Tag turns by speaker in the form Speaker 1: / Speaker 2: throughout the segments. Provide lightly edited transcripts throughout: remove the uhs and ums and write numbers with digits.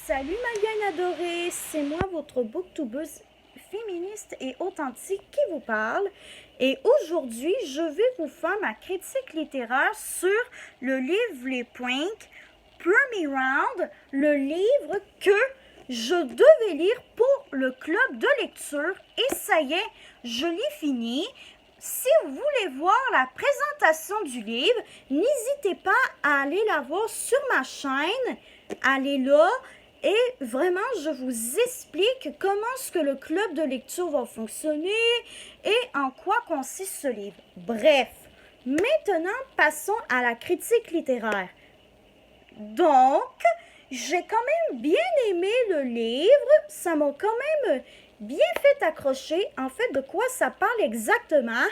Speaker 1: Salut ma bien adorée, c'est moi votre booktubeuse féministe et authentique qui vous parle. Et aujourd'hui, je vais vous faire ma critique littéraire sur le livre Les Pranks, Premier Round, le livre que je devais lire pour le club de lecture. Et ça y est, je l'ai fini. Si vous voulez voir la présentation du livre, n'hésitez pas à aller la voir sur ma chaîne. Allez là et vraiment, je vous explique comment est-ce que le club de lecture va fonctionner et en quoi consiste ce livre. Bref, maintenant, passons à la critique littéraire. Donc, j'ai quand même bien aimé le livre. Ça m'a quand même bien fait accrocher. En fait, de quoi ça parle exactement?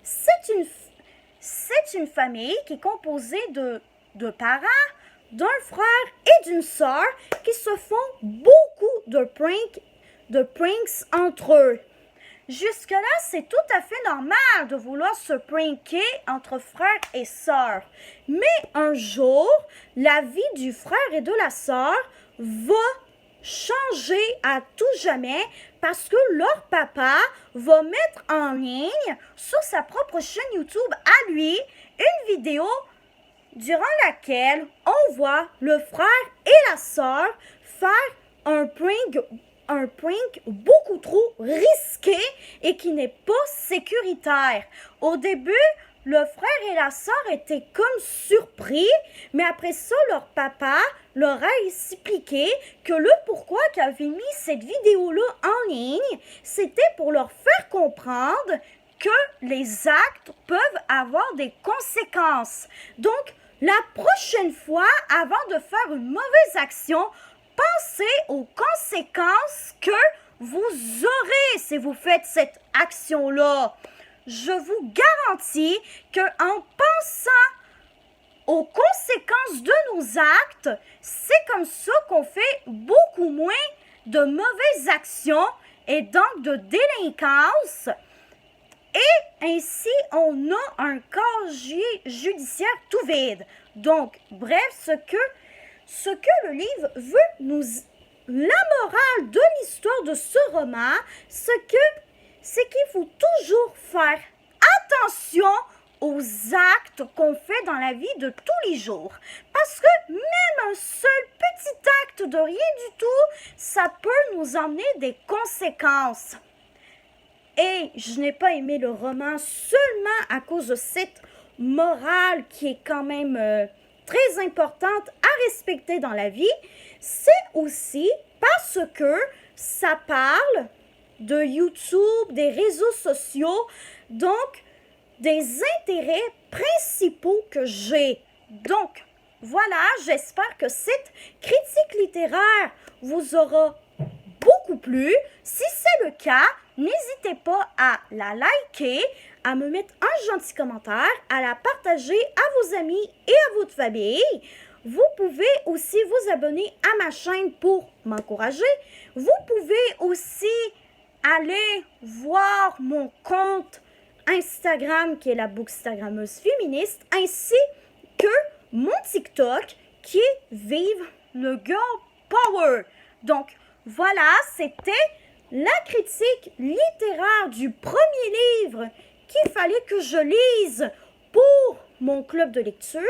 Speaker 1: C'est une famille qui est composée de parents, d'un frère et d'une sœur qui se font beaucoup de pranks entre eux. Jusque-là, c'est tout à fait normal de vouloir se pranker entre frères et sœurs. Mais un jour, la vie du frère et de la sœur va changer à tout jamais parce que leur papa va mettre en ligne sur sa propre chaîne YouTube à lui une vidéo durant laquelle on voit le frère et la sœur faire un prank beaucoup trop risqué et qui n'est pas sécuritaire. Au début, le frère et la sœur étaient comme surpris, mais après ça, leur papa leur a expliqué que le pourquoi qu'ils avaient mis cette vidéo-là en ligne, c'était pour leur faire comprendre que les actes peuvent avoir des conséquences. Donc, la prochaine fois, avant de faire une mauvaise action, pensez aux conséquences que vous aurez si vous faites cette action-là. Je vous garantis qu'en pensant aux conséquences de nos actes, c'est comme ça qu'on fait beaucoup moins de mauvaises actions et donc de délinquance. Et ainsi, on a un casier judiciaire tout vide. Donc, bref, ce que le livre veut nous... La morale de l'histoire de ce roman, c'est qu'il faut toujours faire attention aux actes qu'on fait dans la vie de tous les jours. Parce que même un seul petit acte de rien du tout, ça peut nous emmener des conséquences. Et je n'ai pas aimé le roman seulement à cause de cette morale qui est quand même très importante à respecter dans la vie. C'est aussi parce que ça parle de YouTube, des réseaux sociaux, donc des intérêts principaux que j'ai. Donc, voilà, j'espère que cette critique littéraire vous aura beaucoup plu. Si c'est le cas, n'hésitez pas à la liker, à me mettre un gentil commentaire, à la partager à vos amis et à votre famille. Vous pouvez aussi vous abonner à ma chaîne pour m'encourager. Vous pouvez aussi aller voir mon compte Instagram qui est la Bookstagrammeuse féministe, ainsi que mon TikTok qui est Vive le Girl Power. Donc, voilà, c'était la critique littéraire du premier livre qu'il fallait que je lise pour mon club de lecture.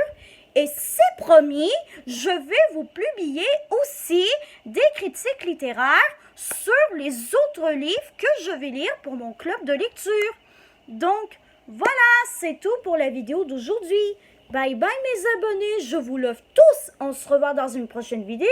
Speaker 1: Et c'est promis, je vais vous publier aussi des critiques littéraires sur les autres livres que je vais lire pour mon club de lecture. Donc, voilà, c'est tout pour la vidéo d'aujourd'hui. Bye bye mes abonnés, je vous love tous. On se revoit dans une prochaine vidéo.